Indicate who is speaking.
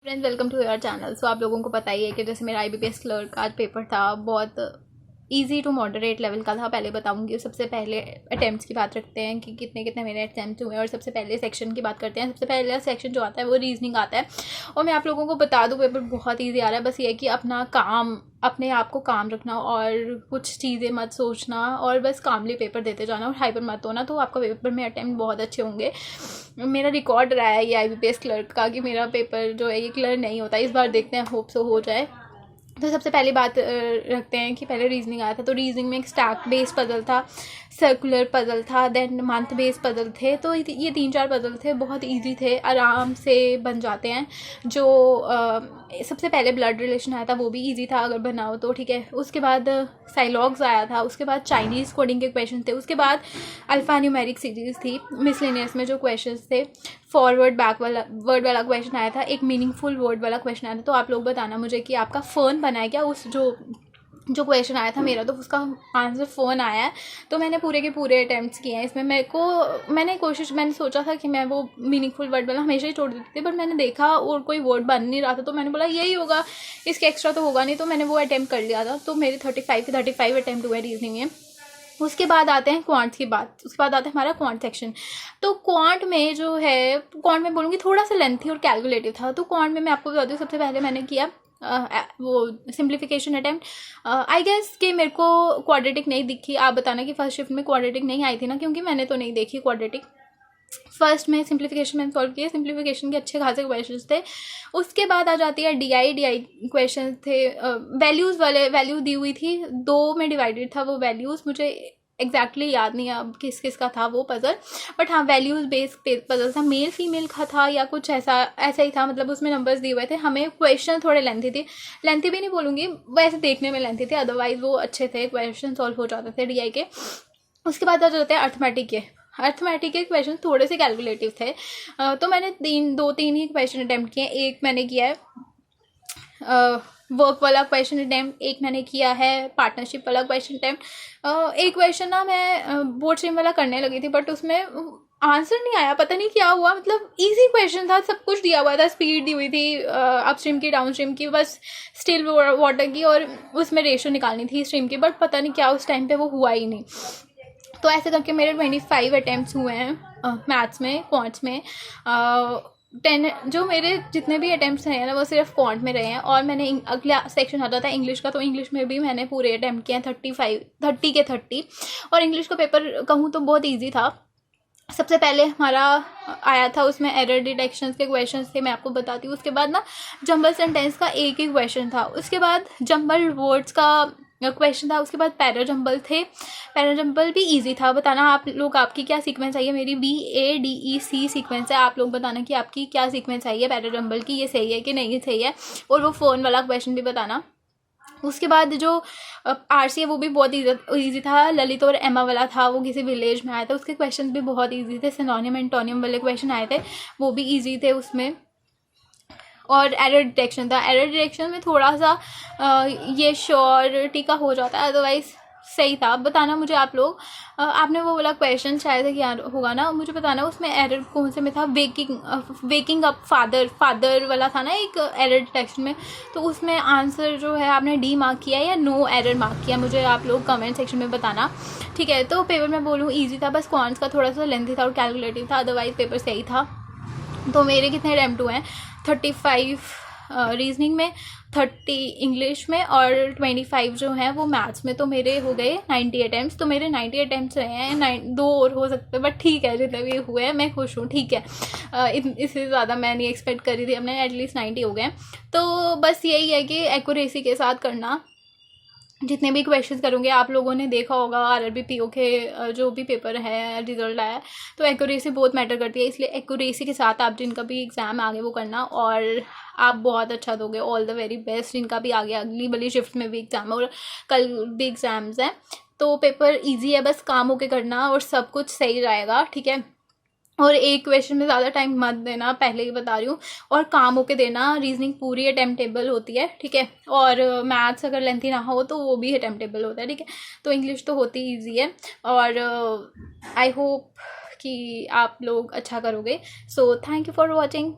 Speaker 1: Friends, welcome to your channel. So आप लोगों को पता ही है कि जैसे मेरा आईबीपीएस क्लर्क का आज पेपर था, बहुत इजी टू मॉडरेट लेवल का था। पहले बताऊंगी। सबसे पहले अटेम्प्ट्स की बात रखते हैं कि कितने कितने मेरे अटेम्प्ट हुए, और सबसे पहले सेक्शन की बात करते हैं। सबसे पहला सेक्शन जो आता है वो रीजनिंग आता है, और मैं आप लोगों को बता दूं पेपर बहुत ईजी आ रहा है। बस ये है कि अपने आप को काम रखना और कुछ चीज़ें मत सोचना, और बस कामली पेपर देते जाना और हाइपर मत होना, तो आपका पेपर में अटेम्प्ट बहुत अच्छे होंगे। मेरा रिकॉर्ड रहा है ये आईबीपीएस क्लर्क का कि मेरा पेपर जो है ये क्लियर नहीं होता। इस बार देखते हैं, होप सो हो जाए। तो सबसे पहली बात रखते हैं कि पहले रीजनिंग आया था। तो रीजनिंग में एक स्टैक बेस्ड पजल था, सर्कुलर पजल था, देन मंथ बेस्ड पजल थे। तो ये 3-4 पजल थे, बहुत इजी थे, आराम से बन जाते हैं। जो सबसे पहले ब्लड रिलेशन आया था वो भी इजी था अगर बनाओ तो, ठीक है। उसके बाद साइलॉग्स आया था, उसके बाद चाइनीज़ कोडिंग के क्वेश्चन थे, उसके बाद अल्फा न्यूमेरिक सीरीज थी। मिसलेनियस में जो क्वेश्चन थे, फॉरवर्ड बैक वाला वर्ड वाला क्वेश्चन आया था, एक मीनिंगफुल वर्ड वाला क्वेश्चन आया था। तो आप लोग बताना मुझे कि आपका फ़ोन बना है क्या। उस जो क्वेश्चन आया था मेरा, तो उसका आंसर फ़ोन आया है। तो मैंने पूरे के पूरे अटैम्प्ट्स किए हैं इसमें। मैंने सोचा था कि मैं वो मीनिंगफुल वर्ड वाला हमेशा ही छोड़ देती थी, बट मैंने देखा और कोई वर्ड बन नहीं रहा था, तो मैंने बोला यही होगा, इसके एक्स्ट्रा तो होगा नहीं। तो मैंने वो अटैम्प्ट कर लिया था। तो मेरे 35 के 35 अटैम्प्ट हुए रीजनिंग में। उसके बाद आते हैं क्वांट की बात। उसके बाद आता है हमारा क्वांट सेक्शन। तो क्वांट में जो है, क्वांट में बोलूँगी थोड़ा सा लेंथी और कैलकुलेटिव था। तो क्वांट में मैं आपको बता दूँ, सबसे पहले मैंने किया वो सिंप्लीफिकेशन अटैम्प्ट। आई गेस कि मेरे को क्वाड्रेटिक नहीं दिखी। आप बताना कि फर्स्ट शिफ्ट में क्वाड्रेटिक नहीं आई थी ना, क्योंकि मैंने तो नहीं देखी क्वाड्रेटिक। फर्स्ट में सिंप्लीफिकेशन मैंने सॉल्व किया, सिंप्लीफिकेशन के अच्छे खासे क्वेश्चंस थे। उसके बाद आ जाती है डी आई क्वेश्चन थे, वैल्यूज़ वाले। वैल्यू दी हुई थी, 2 में डिवाइडेड था वो वैल्यूज़। मुझे एग्जैक्टली याद नहीं है अब किस किस का था वो पज़ल, बट हाँ वैल्यूज़ बेस्ड पज़ल था। मेल फीमेल का था या कुछ ऐसा ही था, मतलब उसमें नंबर्स दिए हुए थे। हमें क्वेश्चन थोड़े लेंथी थे, लेंथी भी नहीं बोलूँगी, वैसे देखने में लेंथी थे, अदरवाइज वो अच्छे थे, क्वेश्चन सॉल्व हो जाते थे डी के। उसके बाद आ जाते हैं अर्थमेटिक के। अर्थमेटिक के क्वेश्चन थोड़े से कैलकुलेटिव थे। तो मैंने 3 ही क्वेश्चन अटैम्प्ट किए। एक मैंने किया है वर्क वाला क्वेश्चन अटैम्प्ट, एक मैंने किया है पार्टनरशिप वाला क्वेश्चन अटैम्प्ट। एक क्वेश्चन ना मैं बोर्ड स्ट्रीम वाला करने लगी थी, बट उसमें आंसर नहीं आया, पता नहीं क्या हुआ। मतलब इजी क्वेश्चन था, सब कुछ दिया हुआ था, स्पीड दी हुई थी अपस्ट्रीम की, डाउन स्ट्रीम की, बस स्टिल वाटर की, और उसमें रेशो निकालनी थी स्ट्रीम की, बट पता नहीं क्या उस टाइम पे वो हुआ ही नहीं। तो ऐसे करके मेरे 25 अटैम्प्ट्स हुए हैं मैथ्स में, क्वांट्स में। 10 जो मेरे जितने भी अटैम्प्ट्स रहे हैं ना, वो सिर्फ क्वांट में रहे हैं। और मैंने अगला सेक्शन आता था इंग्लिश का, तो इंग्लिश में भी मैंने पूरे अटैम्प्ट किए हैं, 30 के 30। और इंग्लिश का पेपर कहूँ तो बहुत ईजी था। सबसे पहले हमारा आया था, उसमें एरर डिटेक्शन के क्वेश्चन थे, मैं आपको बताती हूँ। उसके बाद ना जंबल सेंटेंस का एक ही क्वेश्चन था। उसके बाद जंबल वर्ड्स का क्वेश्चन था। उसके बाद पैराजंबल थे। पैराजंबल भी इजी था। बताना आप लोग आपकी क्या सीक्वेंस आई है। मेरी BADEC सीक्वेंस है। आप लोग बताना कि आपकी क्या सीक्वेंस आई है पैराजंबल की, ये सही है कि नहीं सही है। और वो फ़ोन वाला क्वेश्चन भी बताना। उसके बाद जो आरसी है वो भी बहुत ईजी था। ललित और एमा वाला था, वो किसी विलेज में आया था, उसके क्वेश्चन भी बहुत ईजी थे। सिनोनिम एंटोनियम वाले क्वेश्चन आए थे, वो भी ईजी थे उसमें। और एरर डिटेक्शन था। एरर डिटेक्शन में थोड़ा सा ये श्योरिटी का हो जाता है, अदरवाइज सही था। बताना मुझे आप लोग, आपने वो वाला क्वेश्चन शायद क्या होगा ना, मुझे बताना उसमें एरर कौन से में था। वेकिंग अप फादर वाला था ना एक एरर डिटेक्शन में, तो उसमें आंसर जो है आपने डी मार्क किया या नो एरर मार्क किया, मुझे आप लोग कमेंट सेक्शन में बताना, ठीक है। तो पेपर में बोलूँ ईजी था, बस क्वांट्स का थोड़ा सा लेंथी था और कैलकुलेटिव था, अदरवाइज पेपर सही था। तो मेरे कितने अटैम्प्ट हुए हैं, 35 रीजनिंग में, 30 इंग्लिश में, और 25 जो हैं वो मैथ्स में। तो मेरे हो गए 90 अटैम्प्ट्स। तो मेरे 90 अटैम्प्ट्स रहे हैं, 2 और हो सकते हैं, बट ठीक है जितने भी हुए हैं मैं खुश हूँ, ठीक है। इससे ज़्यादा मैं नहीं एक्सपेक्ट करी थी, हमने एटलीस्ट 90 हो गए। तो बस यही है कि एक्यूरेसी के साथ करना। जितने भी क्वेश्चन करोगे, आप लोगों ने देखा होगा आरआरबी पीओ के जो भी पेपर है रिजल्ट आया, तो एक्यूरेसी बहुत मैटर करती है, इसलिए एक्यूरेसी के साथ आप जिनका भी एग्ज़ाम आगे वो करना, और आप बहुत अच्छा दोगे। ऑल द वेरी बेस्ट जिनका भी आगे अगली वाली शिफ्ट में भी एग्ज़ाम है और कल भी एग्ज़ाम्स हैं। तो पेपर ईजी है, बस काम होके करना और सब कुछ सही रहेगा, ठीक है। और एक क्वेश्चन में ज़्यादा टाइम मत देना, पहले ही बता रही हूँ, और काम होके देना। रीजनिंग पूरी अटेम्प्टेबल होती है, ठीक है। और मैथ्स अगर लेंथी ना हो तो वो भी अटेम्प्टेबल होता है, ठीक है। तो इंग्लिश तो होती ईजी है, और आई होप कि आप लोग अच्छा करोगे। So thank you for watching.